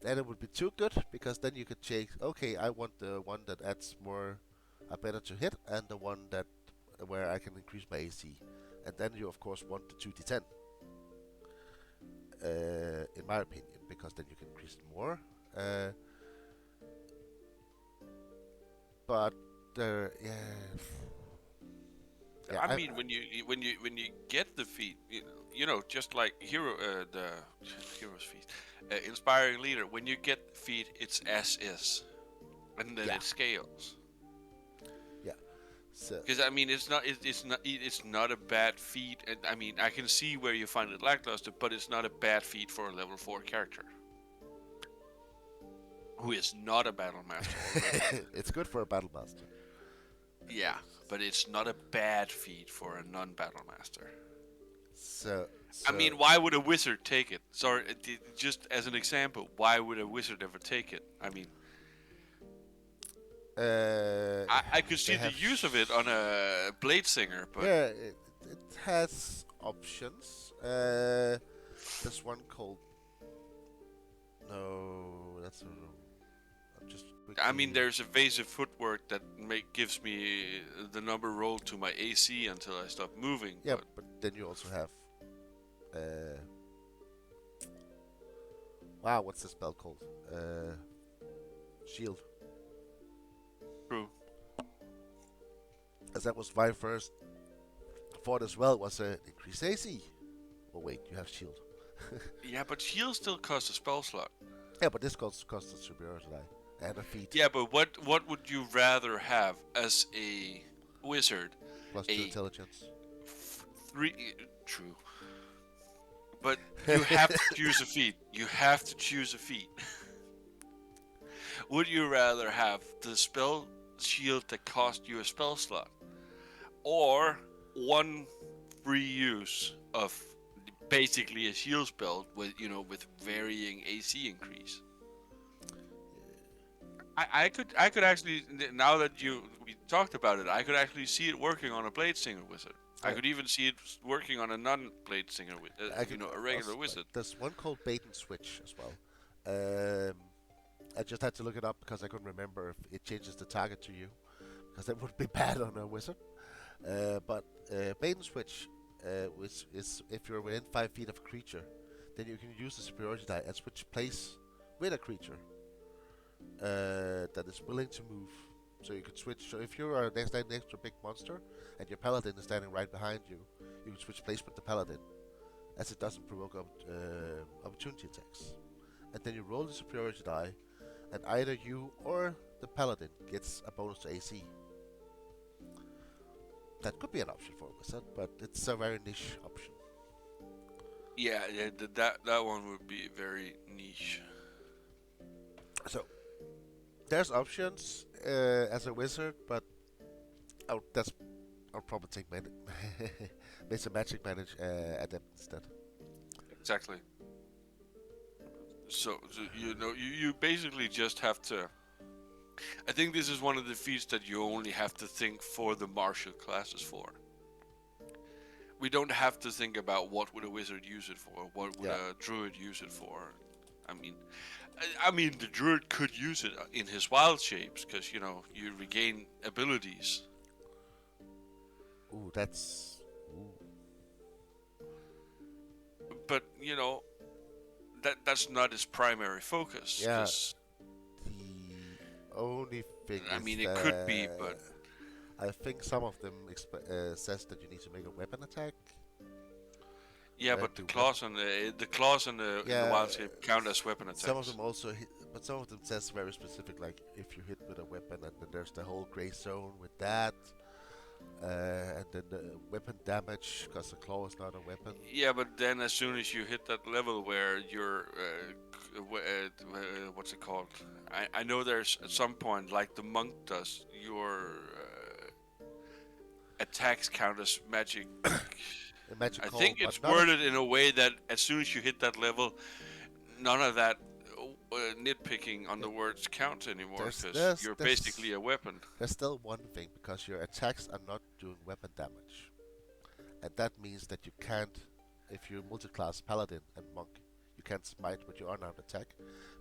[SPEAKER 1] then it would be too good, because then you could change. Okay, I want the one that adds more, better to hit, and the one that where I can increase my AC, and then you of course want the 2d10. In my opinion, because then you can increase it more. Uh, but yeah, yeah,
[SPEAKER 2] I mean, when you get the feat, just like the hero's feat, inspiring leader. When you get the feat, it's as is, and then
[SPEAKER 1] yeah,
[SPEAKER 2] it scales.
[SPEAKER 1] yeah. So
[SPEAKER 2] Because I mean, it's not a bad feat, and I mean, I can see where you find it lackluster, but it's not a bad feat for a level 4 character who is not a battle master already.
[SPEAKER 1] it's good for a battle master.
[SPEAKER 2] Yeah, but it's not a bad feat for a non-battle master.
[SPEAKER 1] So
[SPEAKER 2] I
[SPEAKER 1] so
[SPEAKER 2] mean, why would a wizard take it? Sorry, just as an example, why would a wizard ever take it? I mean,
[SPEAKER 1] uh,
[SPEAKER 2] I could
[SPEAKER 1] they
[SPEAKER 2] see the
[SPEAKER 1] have
[SPEAKER 2] use of it on a blade singer, but
[SPEAKER 1] yeah, it has options. There's one called no, that's I'm just
[SPEAKER 2] I mean,
[SPEAKER 1] quickly.
[SPEAKER 2] there's evasive footwork that gives me the number rolled to my AC until I stop moving.
[SPEAKER 1] Yeah,
[SPEAKER 2] But
[SPEAKER 1] but then you also have uh, wow, what's the spell called? Shield.
[SPEAKER 2] true.
[SPEAKER 1] As that was my first thought as well, was a increase AC. Oh wait, you have shield.
[SPEAKER 2] Yeah, but shield still costs a spell slot.
[SPEAKER 1] Yeah, but this costs a superiority die and a feat
[SPEAKER 2] Yeah, but what would you rather have as a wizard?
[SPEAKER 1] plus 2
[SPEAKER 2] A
[SPEAKER 1] intelligence.
[SPEAKER 2] three, true. But you have to choose a feat. You have to choose a feat. Would you rather have the spell shield that cost you a spell slot, or one free use of basically a shield spell with varying AC increase? I could actually, now that we talked about it, I could actually see it working on a blade singer wizard. I
[SPEAKER 1] Yeah,
[SPEAKER 2] could even see it working on a non-blade singer,
[SPEAKER 1] I could
[SPEAKER 2] a regular
[SPEAKER 1] also,
[SPEAKER 2] wizard.
[SPEAKER 1] there's one called bait and switch as well. Um, I just had to look it up because I couldn't remember if it changes the target to you, because that would be bad on a wizard. But bait and switch, which is if you're within 5 feet of a creature, then you can use the superiority die and switch place with a creature that is willing to move. So you could switch. So if you are standing next to a big monster and your paladin is standing right behind you, you can switch place with the paladin, as it doesn't provoke opportunity attacks. And then you roll the superiority die, and either you or the paladin gets a bonus to AC. That could be an option for a wizard, but it's a very niche option.
[SPEAKER 2] Yeah, that one would be very niche.
[SPEAKER 1] So there's options as a wizard, but that's I'll probably take Mesa Magic Manage Adept instead.
[SPEAKER 2] Exactly. So you basically just have to. I think this is one of the feats that you only have to think for the martial classes for. We don't have to think about what would a wizard use it for, what would
[SPEAKER 1] Yeah.
[SPEAKER 2] a druid use it for. I mean, the druid could use it in his wild shapes because you regain abilities.
[SPEAKER 1] Ooh, that's. Ooh.
[SPEAKER 2] but that's not his primary focus.
[SPEAKER 1] Yeah,
[SPEAKER 2] Because
[SPEAKER 1] the only thing
[SPEAKER 2] I
[SPEAKER 1] is
[SPEAKER 2] mean, it could be,
[SPEAKER 1] that
[SPEAKER 2] but
[SPEAKER 1] I think some of them says that you need to make a weapon attack.
[SPEAKER 2] yeah,
[SPEAKER 1] And
[SPEAKER 2] but the claws on in the
[SPEAKER 1] yeah,
[SPEAKER 2] wildscape count as weapon
[SPEAKER 1] some of
[SPEAKER 2] attacks.
[SPEAKER 1] them also hit, but some of them says very specific, like if you hit with a weapon, and then there's the whole gray zone with that, and then the weapon damage because the claw is not a weapon.
[SPEAKER 2] Yeah, but then as soon as you hit that level where you're, what's it called? I know there's at some point, like the monk does, your attacks count as magic.
[SPEAKER 1] A magic
[SPEAKER 2] I
[SPEAKER 1] call,
[SPEAKER 2] think
[SPEAKER 1] but
[SPEAKER 2] it's
[SPEAKER 1] not a.
[SPEAKER 2] worded in a way that as soon as you hit that level, none of that nitpicking on
[SPEAKER 1] Yeah,
[SPEAKER 2] the words counts anymore
[SPEAKER 1] there's
[SPEAKER 2] because
[SPEAKER 1] there's
[SPEAKER 2] you're
[SPEAKER 1] there's
[SPEAKER 2] basically a weapon.
[SPEAKER 1] there's still one thing because your attacks are not doing weapon damage, and that means that you can't, if you're multi-class paladin and monk, you can't smite with your unarmed attack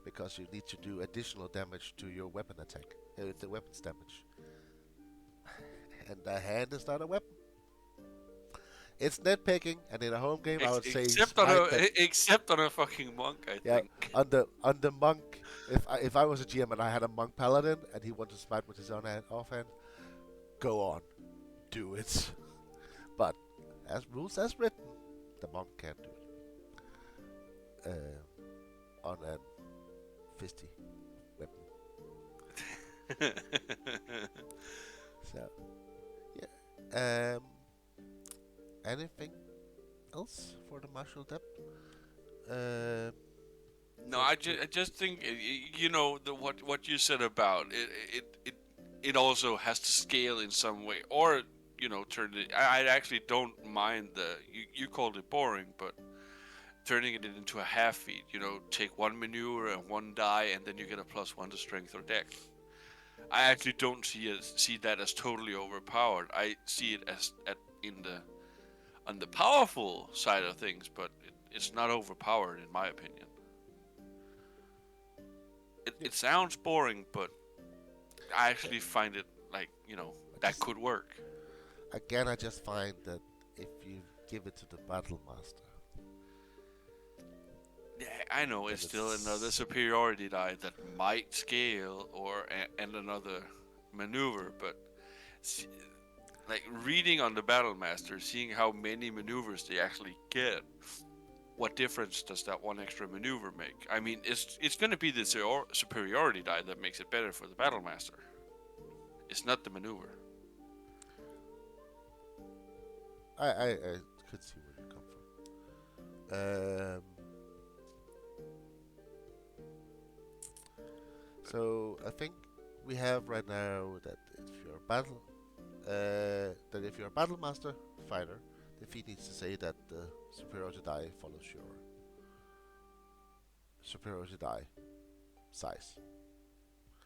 [SPEAKER 1] because you need to do additional damage to your weapon attack, the weapons damage, and the hand is not a weapon. It's nitpicking, and in a home game, I would say smite that.
[SPEAKER 2] Except on a fucking monk, I
[SPEAKER 1] Yeah,
[SPEAKER 2] think.
[SPEAKER 1] on the monk. If I was a GM and I had a monk paladin and he wanted to smite with his own offhand, go on, do it. But as rules as written, the monk can't do it on a fisty weapon. So yeah. Anything else for the martial depth? Uh,
[SPEAKER 2] No, I just think what you said about it also has to scale in some way, or turn it. I actually don't mind you called it boring, but turning it into a half feat. Take one maneuver and one die, and then you get a +1 to strength or dex. I actually don't see that as totally overpowered. I see it as on the powerful side of things, but it's not overpowered in my opinion. It sounds boring, but I actually find it like that
[SPEAKER 1] just
[SPEAKER 2] could work.
[SPEAKER 1] again, I just find that if you give it to the battle master,
[SPEAKER 2] Yeah, I know
[SPEAKER 1] then
[SPEAKER 2] it's still another
[SPEAKER 1] it's
[SPEAKER 2] superiority die that might scale and another maneuver, but like reading on the battle master, seeing how many maneuvers they actually get, what difference does that one extra maneuver make? I mean, it's going to be the superiority die that makes it better for the battle master. It's not the maneuver.
[SPEAKER 1] I could see where you come from. So I think we have right now that if you're a battle master fighter, the feat needs to say that the superiority die follows your superiority die size,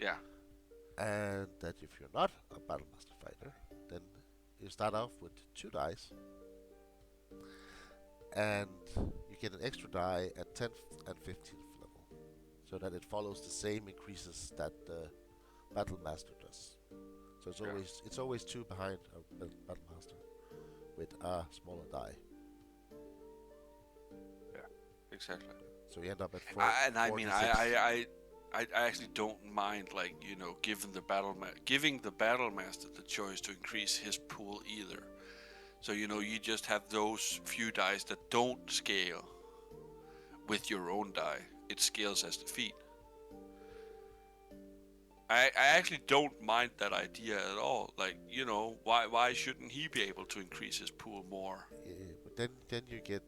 [SPEAKER 2] Yeah,
[SPEAKER 1] and that if you're not a battle master fighter, then you start off with 2 dice, and you get an extra die at 10th and 15th level, so that it follows the same increases that the battle master does. So it's always 2 behind a battle master with a smaller die.
[SPEAKER 2] yeah, exactly.
[SPEAKER 1] So you end up at
[SPEAKER 2] And I mean,
[SPEAKER 1] 46.
[SPEAKER 2] I actually don't mind giving the battle master the choice to increase his pool either. So you just have those few dice that don't scale with your own die. It scales as the feat. I actually don't mind that idea at all. Like, why shouldn't he be able to increase his pool more?
[SPEAKER 1] Yeah, but then you get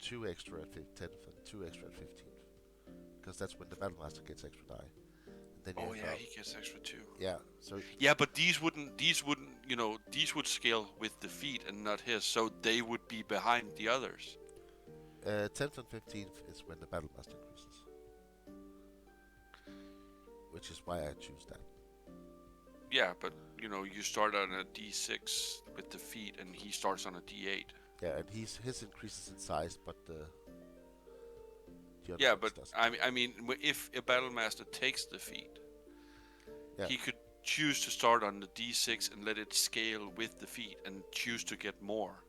[SPEAKER 1] 2 extra at 10th and 2 extra at 15th, because that's when the battle master gets extra die. And then you
[SPEAKER 2] Oh
[SPEAKER 1] end
[SPEAKER 2] yeah,
[SPEAKER 1] up,
[SPEAKER 2] he gets extra too.
[SPEAKER 1] yeah. So
[SPEAKER 2] Yeah, but these would scale with the feat and not his, so they would be behind the others.
[SPEAKER 1] 10th and 15th is when the battle master increases, which is why I choose that.
[SPEAKER 2] Yeah, but you start on a D6 with the feat, and he starts on a D8.
[SPEAKER 1] Yeah, and his increases in size, but the other
[SPEAKER 2] Yeah,
[SPEAKER 1] ones
[SPEAKER 2] but
[SPEAKER 1] doesn't.
[SPEAKER 2] I mean, if a battle master takes the feat,
[SPEAKER 1] Yeah,
[SPEAKER 2] he could choose to start on the D6 and let it scale with the feat, and choose to get more.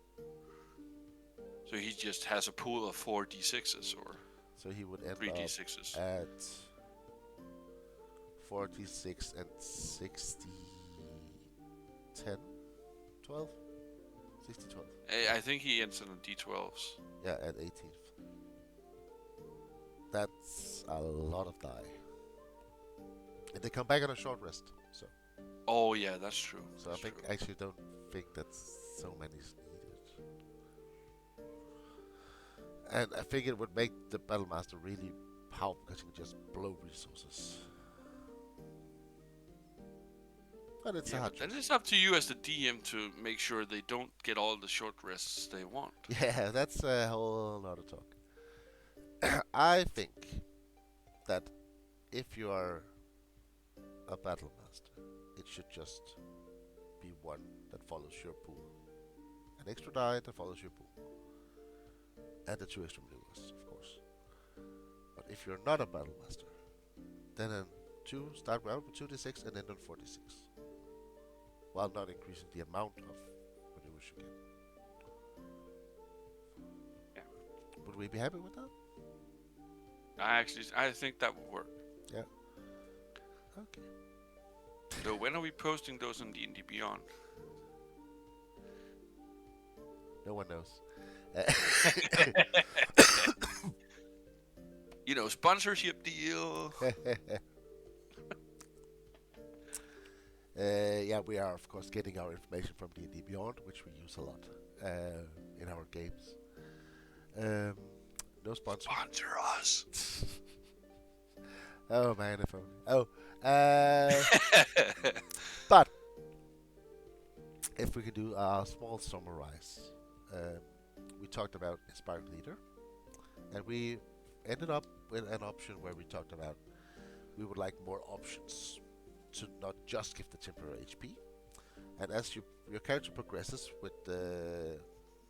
[SPEAKER 2] So he just has a pool of 4d6s or
[SPEAKER 1] So he would end
[SPEAKER 2] 3d6s.
[SPEAKER 1] up at 46 and 60, 10, 12? 60, 12.
[SPEAKER 2] I think he ends on d12s.
[SPEAKER 1] Yeah, at 18th. That's a lot of die. And they come back on a short rest, so.
[SPEAKER 2] Oh yeah, that's true.
[SPEAKER 1] So
[SPEAKER 2] That's
[SPEAKER 1] I think
[SPEAKER 2] true.
[SPEAKER 1] actually don't think that's so many is needed. And I think it would make the Battlemaster really powerful because he can just blow resources. But it's a
[SPEAKER 2] Yeah,
[SPEAKER 1] hard
[SPEAKER 2] but then
[SPEAKER 1] choice.
[SPEAKER 2] it's up to you as the DM to make sure they don't get all the short rests they want.
[SPEAKER 1] Yeah, that's a whole other talk. I think that if you are a Battlemaster, it should just be one that follows your pool. An extra die that follows your pool. And the 2 extra maneuvers, of course. But if you're not a Battlemaster, then a 2 start round with 2d6 and end on 4d6. While not increasing the amount of maneuvers you get.
[SPEAKER 2] Yeah.
[SPEAKER 1] Would we be happy with that?
[SPEAKER 2] I think that would work.
[SPEAKER 1] Yeah. Okay.
[SPEAKER 2] So when are we posting those on D&D Beyond?
[SPEAKER 1] No one knows.
[SPEAKER 2] You know, sponsorship deal.
[SPEAKER 1] Yeah, we are of course getting our information from D&D Beyond, which we use a lot in our games. No sponsor.
[SPEAKER 2] Sponsor us.
[SPEAKER 1] Oh man, if only. Oh, but if we could do a small summarize, we talked about inspired leader, and we ended up with an option where we talked about we would like more options to not just give the temporary HP. And as your character progresses with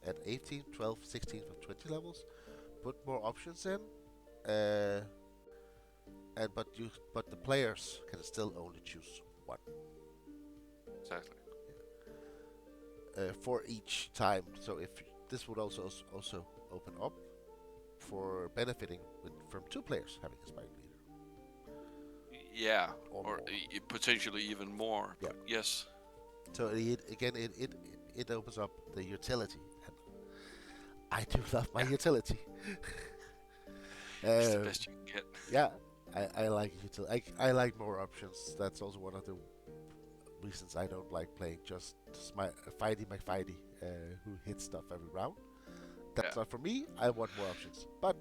[SPEAKER 1] at 18, 12, 16, or 20 levels, put more options in, but the players can still only choose one
[SPEAKER 2] Exactly.
[SPEAKER 1] for each time. So if this would also open up for benefiting from 2 players having a spike leader.
[SPEAKER 2] Yeah,
[SPEAKER 1] Or
[SPEAKER 2] or
[SPEAKER 1] more.
[SPEAKER 2] potentially even more.
[SPEAKER 1] Yeah.
[SPEAKER 2] But yes.
[SPEAKER 1] So it opens up the utility, and I do love my utility.
[SPEAKER 2] It's the best you can get.
[SPEAKER 1] Yeah, I like utility. I like more options. That's also one of the reasons I don't like playing just fighty McFighty who hits stuff every round. That's not for me. I want more options, but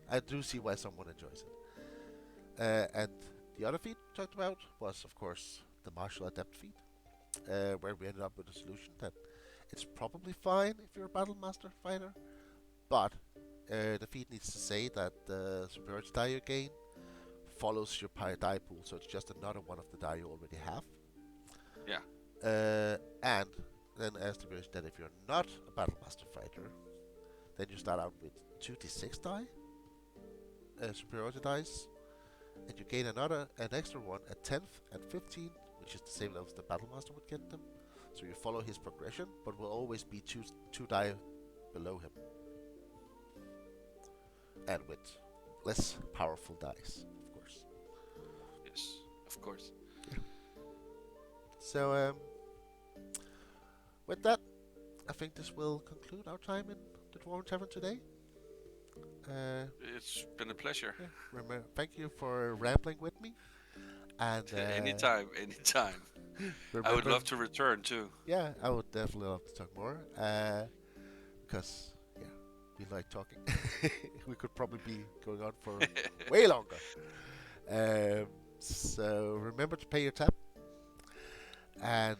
[SPEAKER 1] I do see why someone enjoys it. And the other feat we talked about was, of course, the martial adept feat, where we ended up with a solution that it's probably fine if you're a battle master fighter, but the feat needs to say that the superiority die you gain follows your die pool, so it's just another one of the die you already have.
[SPEAKER 2] Yeah.
[SPEAKER 1] And then as the version that if you're not a battle master fighter, then you start out with 2d6 die, superiority dice, and you gain an extra one at 10th and 15th, which is the same level as the battle master would get them. So you follow his progression, but will always be two die below him, and with less powerful dice, of course.
[SPEAKER 2] Yes, of course.
[SPEAKER 1] So with that, I think this will conclude our time in the Dwarven Tavern today.
[SPEAKER 2] It's been a pleasure.
[SPEAKER 1] Yeah, thank you for rambling with me. And
[SPEAKER 2] Anytime. I would love to return too.
[SPEAKER 1] Yeah, I would definitely love to talk more. Because we like talking. We could probably be going on for way longer. So remember to pay your tab. And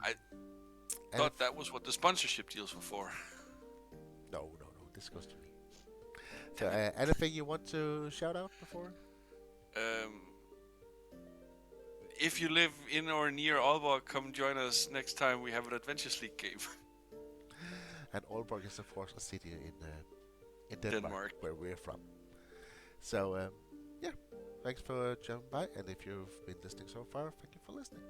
[SPEAKER 2] I thought that was what the sponsorship deals were for.
[SPEAKER 1] No. This goes to me. So anything you want to shout out before?
[SPEAKER 2] If you live in or near Aalborg, come join us next time we have an Adventures League game.
[SPEAKER 1] And Aalborg is of course a city in Denmark, where we're from. So thanks for jumping by, and if you've been listening so far, thank you for listening.